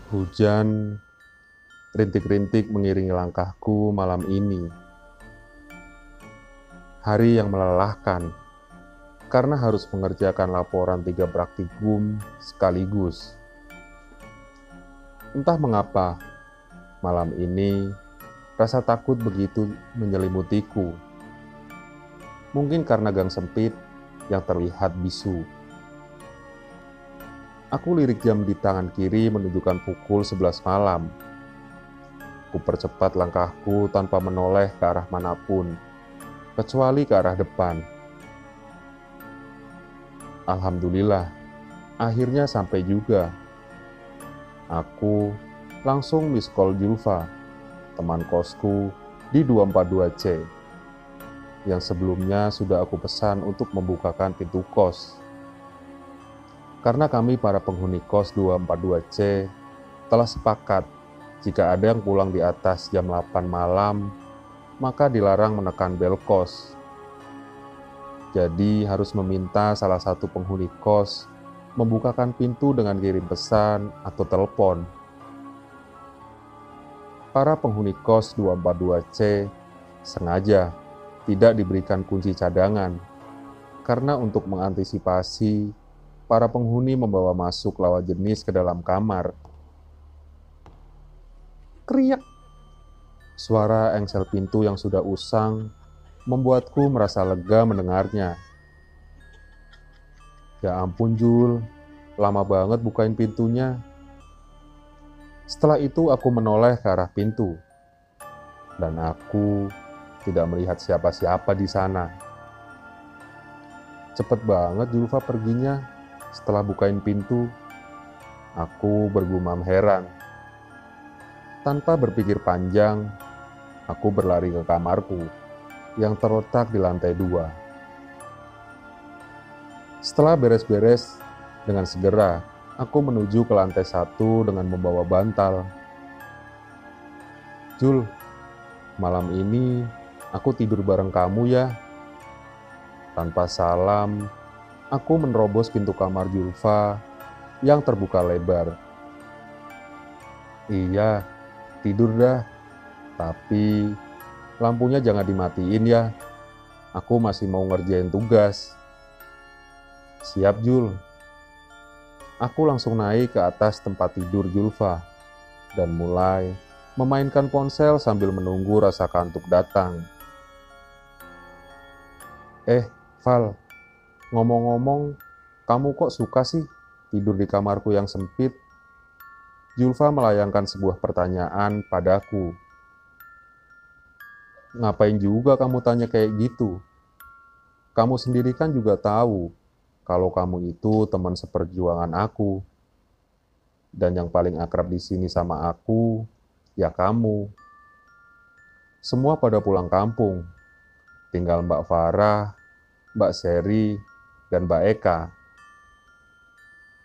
Hujan rintik-rintik mengiringi langkahku malam ini. Hari yang melelahkan karena harus mengerjakan laporan 3 praktikum sekaligus. Entah mengapa, malam ini rasa takut begitu menyelimutiku. Mungkin karena gang sempit yang terlihat bisu. Aku lirik jam di tangan kiri menunjukkan pukul 11 malam. Ku percepat langkahku tanpa menoleh ke arah manapun, kecuali ke arah depan. Alhamdulillah, akhirnya sampai juga. Aku langsung miss call Julfa, teman kosku di 242C, yang sebelumnya sudah aku pesan untuk membukakan pintu kos. Karena kami para penghuni kos 242C telah sepakat jika ada yang pulang di atas jam 8 malam, maka dilarang menekan bel kos. Jadi harus meminta salah satu penghuni kos membukakan pintu dengan kirim pesan atau telepon. Para penghuni kos 242C sengaja tidak diberikan kunci cadangan karena untuk mengantisipasi para penghuni membawa masuk lawan jenis ke dalam kamar. Kriak! Suara engsel pintu yang sudah usang membuatku merasa lega mendengarnya. Ya ampun Jul, lama banget bukain pintunya. Setelah itu aku menoleh ke arah pintu. Dan aku tidak melihat siapa-siapa di sana. Cepet banget Julfa perginya setelah bukain pintu. Aku bergumam heran. Tanpa berpikir panjang, aku berlari ke kamarku yang terletak di lantai 2. Setelah beres-beres, dengan segera aku menuju ke lantai 1 dengan membawa bantal. Jul, malam ini aku tidur bareng kamu ya. Tanpa salam, aku menerobos pintu kamar Julfa yang terbuka lebar. Iya, tidur dah. Tapi lampunya jangan dimatiin ya. Aku masih mau ngerjain tugas. Siap Jul. Aku langsung naik ke atas tempat tidur Julfa dan mulai memainkan ponsel sambil menunggu rasa kantuk datang. Val, ngomong-ngomong, kamu kok suka sih tidur di kamarku yang sempit? Julfa melayangkan sebuah pertanyaan padaku. Ngapain juga kamu tanya kayak gitu? Kamu sendiri kan juga tahu kalau kamu itu teman seperjuangan aku. Dan yang paling akrab di sini sama aku, ya kamu. Semua pada pulang kampung. Tinggal Mbak Farah, Mbak Seri, dan Mbak Eka.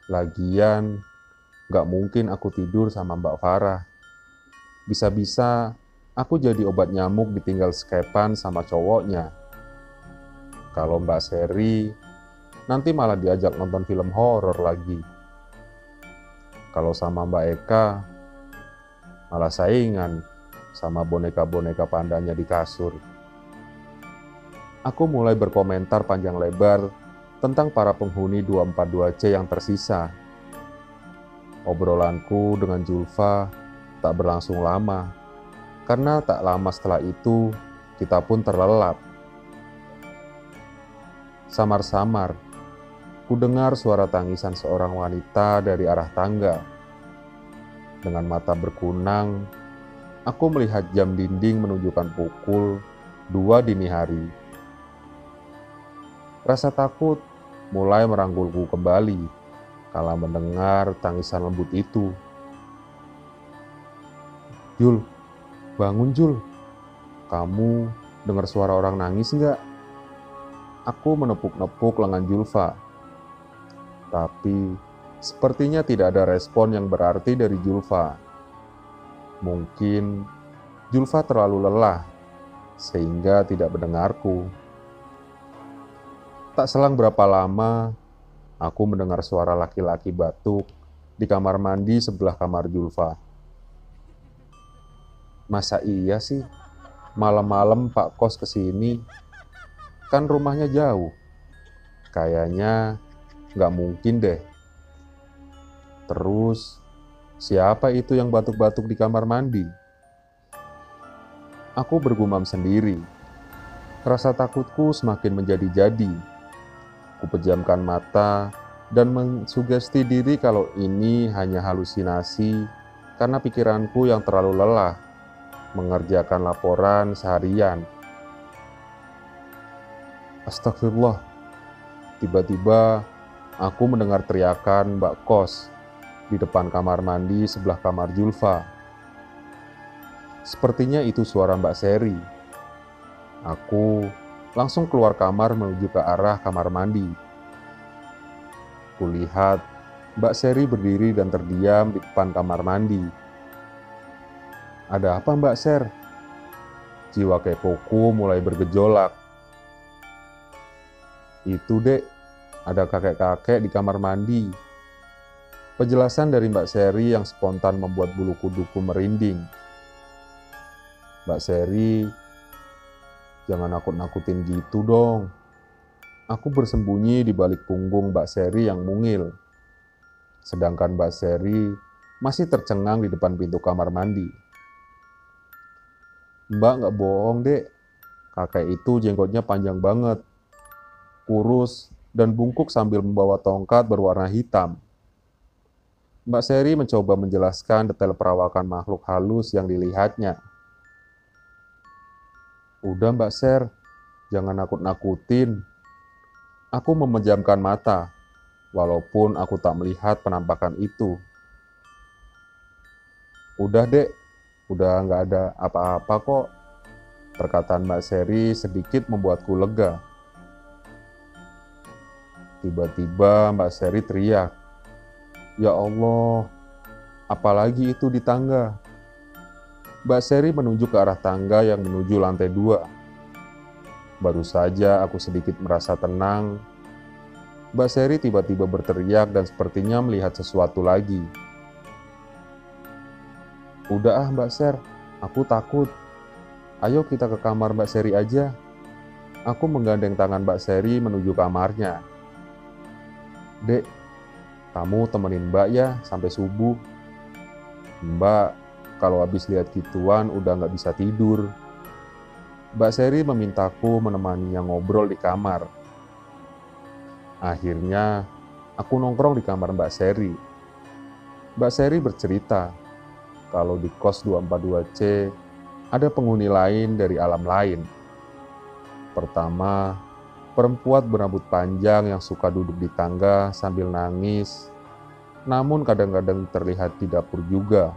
Lagian, gak mungkin aku tidur sama Mbak Farah. Bisa-bisa aku jadi obat nyamuk ditinggal Skype-an sama cowoknya. Kalau Mbak Seri, nanti malah diajak nonton film horor lagi. Kalau sama Mbak Eka, malah saingan sama boneka-boneka pandanya di kasur. Aku mulai berkomentar panjang lebar tentang para penghuni 242C yang tersisa. Obrolanku dengan Julfa tak berlangsung lama, karena tak lama setelah itu kita pun terlelap. Samar-samar, ku dengar suara tangisan seorang wanita dari arah tangga. Dengan mata berkunang, aku melihat jam dinding menunjukkan pukul 2 dini hari. Rasa takut mulai merangkulku kembali kala mendengar tangisan lembut itu. Jul, bangun Jul. Kamu dengar suara orang nangis nggak? Aku menepuk-nepuk lengan Julfa. Tapi sepertinya tidak ada respon yang berarti dari Julfa. Mungkin Julfa terlalu lelah sehingga tidak mendengarku. Tak selang berapa lama, aku mendengar suara laki-laki batuk di kamar mandi sebelah kamar Julfa. Masa iya sih malam-malam Pak Kos kesini? Kan rumahnya jauh. Kayaknya nggak mungkin deh. Terus, siapa itu yang batuk-batuk di kamar mandi? Aku bergumam sendiri. Rasa takutku semakin menjadi-jadi. Kupejamkan mata dan mensugesti diri kalau ini hanya halusinasi karena pikiranku yang terlalu lelah mengerjakan laporan seharian. Astagfirullah. Tiba-tiba aku mendengar teriakan Mbak Kos di depan kamar mandi sebelah kamar Julfa. Sepertinya itu suara Mbak Seri. Aku langsung keluar kamar menuju ke arah kamar mandi. Kulihat Mbak Seri berdiri dan terdiam di depan kamar mandi. Ada apa Mbak Ser? Jiwa kepoku mulai bergejolak. Itu dek, ada kakek-kakek di kamar mandi. Penjelasan dari Mbak Seri yang spontan membuat bulu kuduku merinding. Mbak Seri, jangan nakut-nakutin gitu dong. Aku bersembunyi di balik punggung Mbak Seri yang mungil. Sedangkan Mbak Seri masih tercengang di depan pintu kamar mandi. Mbak nggak bohong dek, kakek itu jenggotnya panjang banget, kurus, dan bungkuk sambil membawa tongkat berwarna hitam. Mbak Seri mencoba menjelaskan detail perawakan makhluk halus yang dilihatnya. Udah Mbak Ser, jangan nakut-nakutin. Aku memejamkan mata, walaupun aku tak melihat penampakan itu. Udah dek, udah nggak ada apa-apa kok. Perkataan Mbak Seri sedikit membuatku lega. Tiba-tiba Mbak Seri teriak, "Ya Allah, apalagi itu di tangga?" Mbak Seri menunjuk ke arah tangga yang menuju lantai 2. Baru saja aku sedikit merasa tenang, Mbak Seri tiba-tiba berteriak dan sepertinya melihat sesuatu lagi. Udah Mbak Ser, aku takut. Ayo kita ke kamar Mbak Seri aja. Aku menggandeng tangan Mbak Seri menuju kamarnya. Dek, kamu temenin Mbak ya sampai subuh. Mbak, kalau habis lihat gituan udah nggak bisa tidur. Mbak Seri memintaku menemaninya ngobrol di kamar. Akhirnya, aku nongkrong di kamar Mbak Seri. Mbak Seri bercerita kalau di kos 242C ada penghuni lain dari alam lain. Pertama, perempuan berambut panjang yang suka duduk di tangga sambil nangis, namun kadang-kadang terlihat di dapur juga.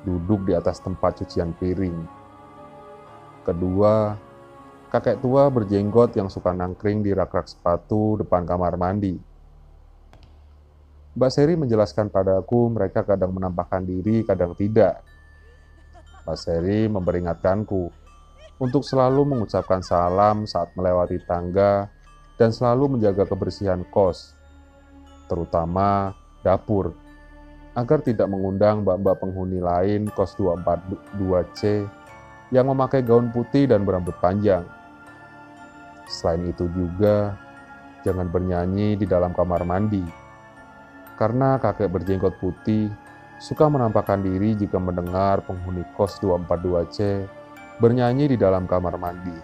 Duduk di atas tempat cucian piring. Kedua, kakek tua berjenggot yang suka nangkring di rak-rak sepatu depan kamar mandi. Mbak Seri menjelaskan padaku mereka kadang menampakkan diri, kadang tidak. Mbak Seri memperingatkanku untuk selalu mengucapkan salam saat melewati tangga dan selalu menjaga kebersihan kos, terutama dapur, agar tidak mengundang mbak-mbak penghuni lain kos 242C yang memakai gaun putih dan berambut panjang. Selain itu juga, jangan bernyanyi di dalam kamar mandi, karena kakek berjenggot putih suka menampakkan diri jika mendengar penghuni kos 242C bernyanyi di dalam kamar mandi.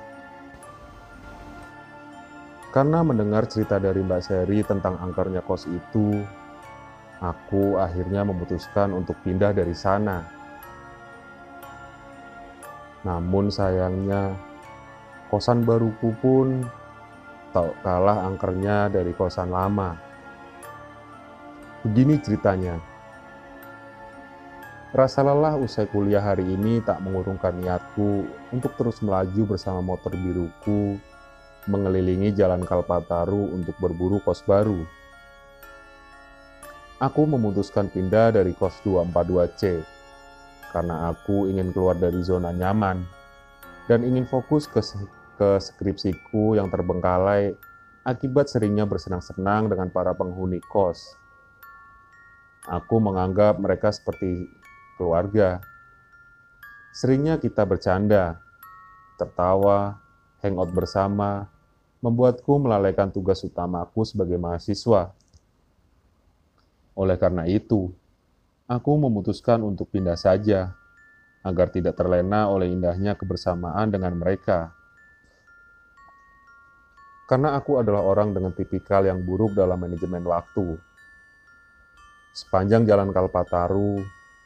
Karena mendengar cerita dari Mbak Seri tentang angkernya kos itu, aku akhirnya memutuskan untuk pindah dari sana. Namun sayangnya, kosan baruku pun tak kalah angkernya dari kosan lama. Begini ceritanya. Rasa lelah usai kuliah hari ini tak mengurungkan niatku untuk terus melaju bersama motor biruku mengelilingi jalan Kalpataru untuk berburu kos baru. Aku memutuskan pindah dari kos 242C karena aku ingin keluar dari zona nyaman dan ingin fokus ke skripsiku yang terbengkalai akibat seringnya bersenang-senang dengan para penghuni kos. Aku menganggap mereka seperti keluarga. Seringnya kita bercanda, tertawa, hangout bersama, membuatku melalaikan tugas utamaku sebagai mahasiswa. Oleh karena itu, aku memutuskan untuk pindah saja, agar tidak terlena oleh indahnya kebersamaan dengan mereka. Karena aku adalah orang dengan tipikal yang buruk dalam manajemen waktu. Sepanjang jalan Kalpataru,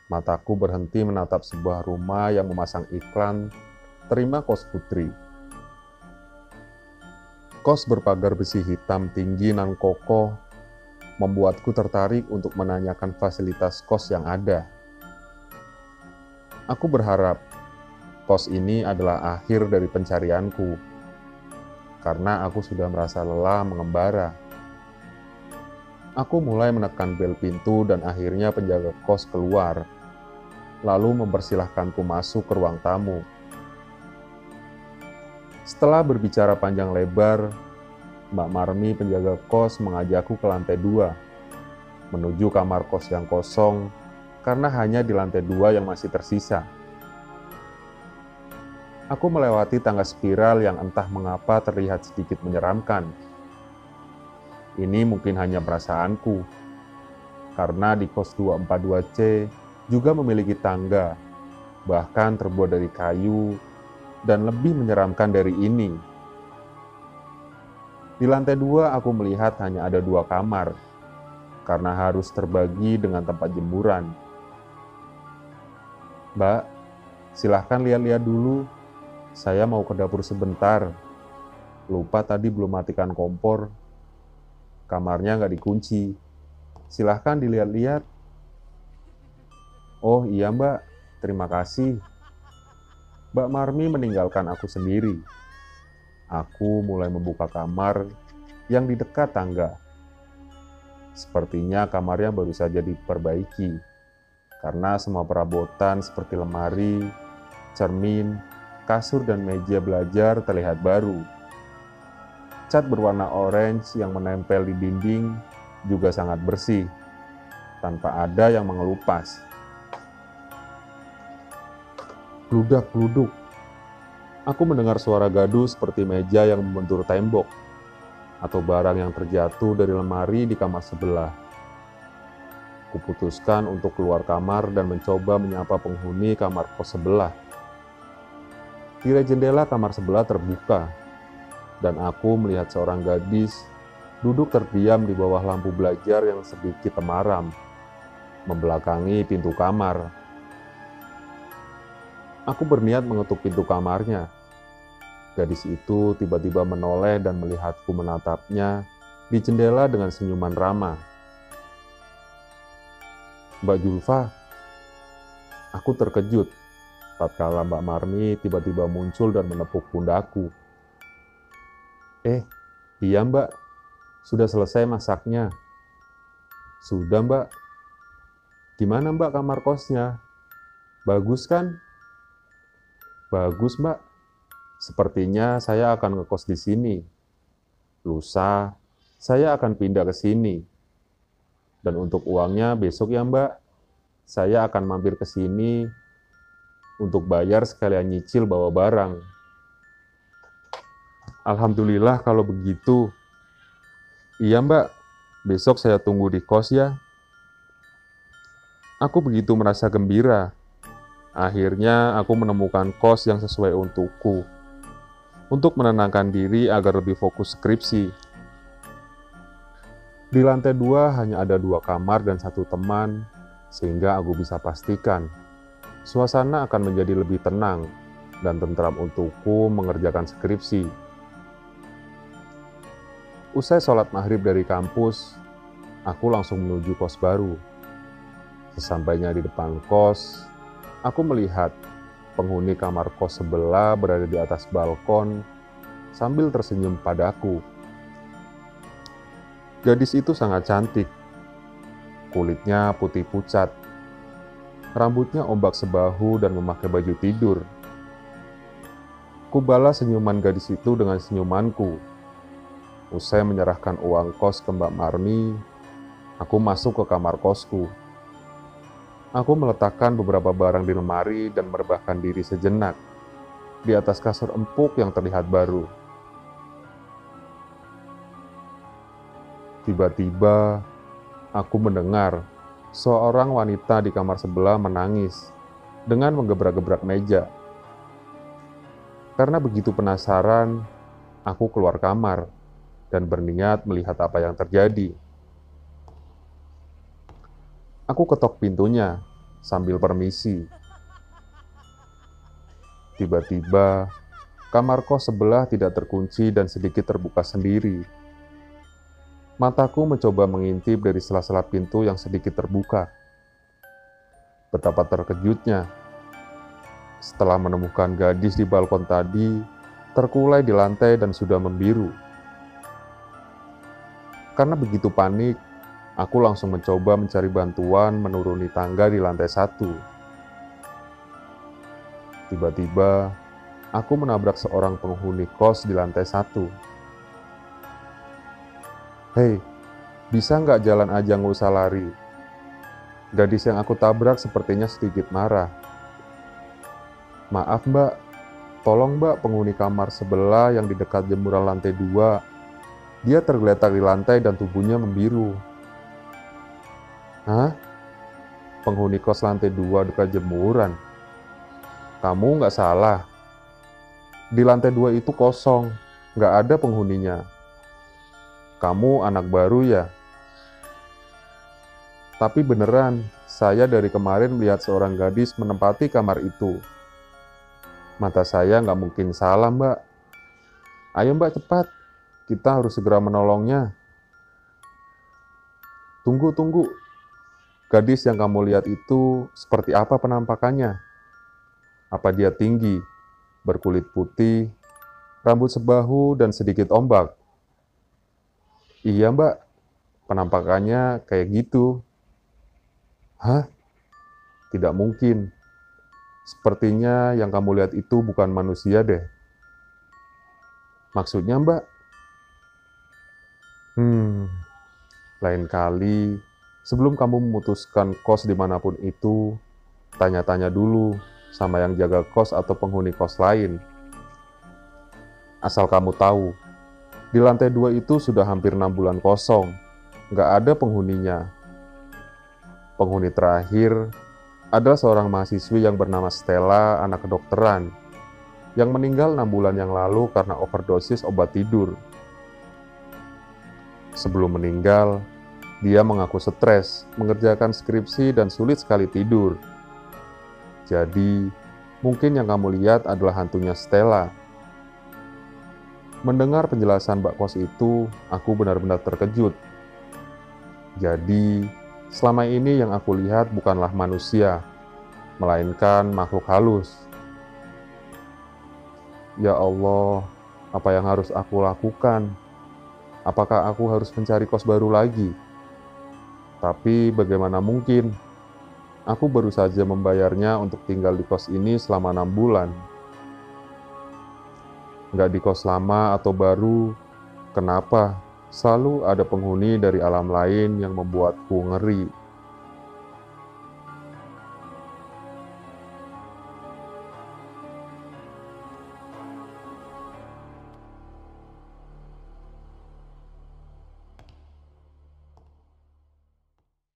mataku berhenti menatap sebuah rumah yang memasang iklan "Terima Kos Putri". Kos berpagar besi hitam tinggi nan kokoh membuatku tertarik untuk menanyakan fasilitas kos yang ada. Aku berharap kos ini adalah akhir dari pencarianku, karena aku sudah merasa lelah mengembara. Aku mulai menekan bel pintu dan akhirnya penjaga kos keluar, lalu mempersilahkanku masuk ke ruang tamu. Setelah berbicara panjang lebar, Mbak Marmi penjaga kos mengajakku ke lantai 2, menuju kamar kos yang kosong, karena hanya di lantai 2 yang masih tersisa. Aku melewati tangga spiral yang entah mengapa terlihat sedikit menyeramkan. Ini mungkin hanya perasaanku, karena di kos 242C juga memiliki tangga, bahkan terbuat dari kayu, dan lebih menyeramkan dari ini. Di lantai 2 aku melihat hanya ada 2 kamar, karena harus terbagi dengan tempat jemuran. "Mbak, silahkan lihat-lihat dulu. Saya mau ke dapur sebentar. Lupa tadi belum matikan kompor. Kamarnya nggak dikunci. Silahkan dilihat-lihat." "Oh iya Mbak, terima kasih." Mbak Marmi meninggalkan aku sendiri. Aku mulai membuka kamar yang di dekat tangga. Sepertinya kamarnya baru saja diperbaiki, karena semua perabotan seperti lemari, cermin, kasur, dan meja belajar terlihat baru. Cat berwarna orange yang menempel di dinding juga sangat bersih, tanpa ada yang mengelupas. Bludak-bluduk. Aku mendengar suara gaduh seperti meja yang membentur tembok, atau barang yang terjatuh dari lemari di kamar sebelah. Kuputuskan untuk keluar kamar dan mencoba menyapa penghuni kamar kos sebelah. Tirai jendela kamar sebelah terbuka, dan aku melihat seorang gadis duduk terdiam di bawah lampu belajar yang sedikit temaram, membelakangi pintu kamar. Aku berniat mengetuk pintu kamarnya. Gadis itu tiba-tiba menoleh dan melihatku menatapnya di jendela dengan senyuman ramah. "Mbak Julfa." Aku terkejut tatkala Mbak Marmi tiba-tiba muncul dan menepuk pundakku. Iya Mbak, sudah selesai masaknya." "Sudah Mbak." "Gimana Mbak kamar kosnya? Bagus kan?" "Bagus Mbak. Sepertinya saya akan ngekos di sini. Lusa, saya akan pindah ke sini. Dan untuk uangnya besok ya Mbak, saya akan mampir ke sini untuk bayar sekalian nyicil bawa barang." "Alhamdulillah kalau begitu." "Iya Mbak, besok saya tunggu di kos ya." Aku begitu merasa gembira. Akhirnya aku menemukan kos yang sesuai untukku, untuk menenangkan diri agar lebih fokus skripsi. Di lantai 2 hanya ada 2 kamar dan 1 teman, sehingga aku bisa pastikan suasana akan menjadi lebih tenang dan tentram untukku mengerjakan skripsi. Usai sholat maghrib dari kampus, aku langsung menuju kos baru. Sesampainya di depan kos, aku melihat penghuni kamar kos sebelah berada di atas balkon sambil tersenyum padaku. Gadis itu sangat cantik. Kulitnya putih pucat, rambutnya ombak sebahu dan memakai baju tidur. Kubalas senyuman gadis itu dengan senyumanku. Usai menyerahkan uang kos ke Mbak Marmi, aku masuk ke kamar kosku. Aku meletakkan beberapa barang di lemari dan merebahkan diri sejenak di atas kasur empuk yang terlihat baru. Tiba-tiba, aku mendengar seorang wanita di kamar sebelah menangis dengan menggebrak-gebrak meja. Karena begitu penasaran, aku keluar kamar dan berniat melihat apa yang terjadi. Aku ketok pintunya sambil permisi. Tiba-tiba, kamar kos sebelah tidak terkunci dan sedikit terbuka sendiri. Mataku mencoba mengintip dari sela-sela pintu yang sedikit terbuka. Betapa terkejutnya setelah menemukan gadis di balkon tadi terkulai di lantai dan sudah membiru. Karena begitu panik, aku langsung mencoba mencari bantuan menuruni tangga di lantai 1. Tiba-tiba, aku menabrak seorang penghuni kos di lantai 1. "Hei, bisa nggak jalan aja nggak usah lari?" Gadis yang aku tabrak sepertinya sedikit marah. "Maaf mbak, tolong mbak penghuni kamar sebelah yang di dekat jemuran lantai 2. Dia tergeletak di lantai dan tubuhnya membiru." "Hah? Penghuni kos lantai 2 dekat jemuran? Kamu nggak salah. Di lantai 2 itu kosong, nggak ada penghuninya. Kamu anak baru ya?" "Tapi beneran, saya dari kemarin melihat seorang gadis menempati kamar itu. Mata saya nggak mungkin salah mbak. Ayo mbak cepat, kita harus segera menolongnya." Tunggu. Gadis yang kamu lihat itu seperti apa penampakannya? Apa dia tinggi, berkulit putih, rambut sebahu dan sedikit ombak?" "Iya mbak, penampakannya kayak gitu." "Hah? Tidak mungkin. Sepertinya yang kamu lihat itu bukan manusia deh." "Maksudnya mbak?" Lain kali, sebelum kamu memutuskan kos dimanapun itu, tanya-tanya dulu sama yang jaga kos atau penghuni kos lain. Asal kamu tahu, di lantai 2 itu sudah hampir 6 bulan kosong, nggak ada penghuninya. Penghuni terakhir adalah seorang mahasiswi yang bernama Stella, anak kedokteran, yang meninggal 6 bulan yang lalu karena overdosis obat tidur. Sebelum meninggal, dia mengaku stres, mengerjakan skripsi dan sulit sekali tidur. Jadi, mungkin yang kamu lihat adalah hantunya Stella. Mendengar penjelasan Mbak Kos itu, aku benar-benar terkejut. Jadi, selama ini yang aku lihat bukanlah manusia, melainkan makhluk halus. Ya Allah, apa yang harus aku lakukan? Apakah aku harus mencari kos baru lagi? Tapi bagaimana mungkin? Aku baru saja membayarnya untuk tinggal di kos ini selama 6 bulan. Nggak di kos lama atau baru, kenapa selalu ada penghuni dari alam lain yang membuatku ngeri?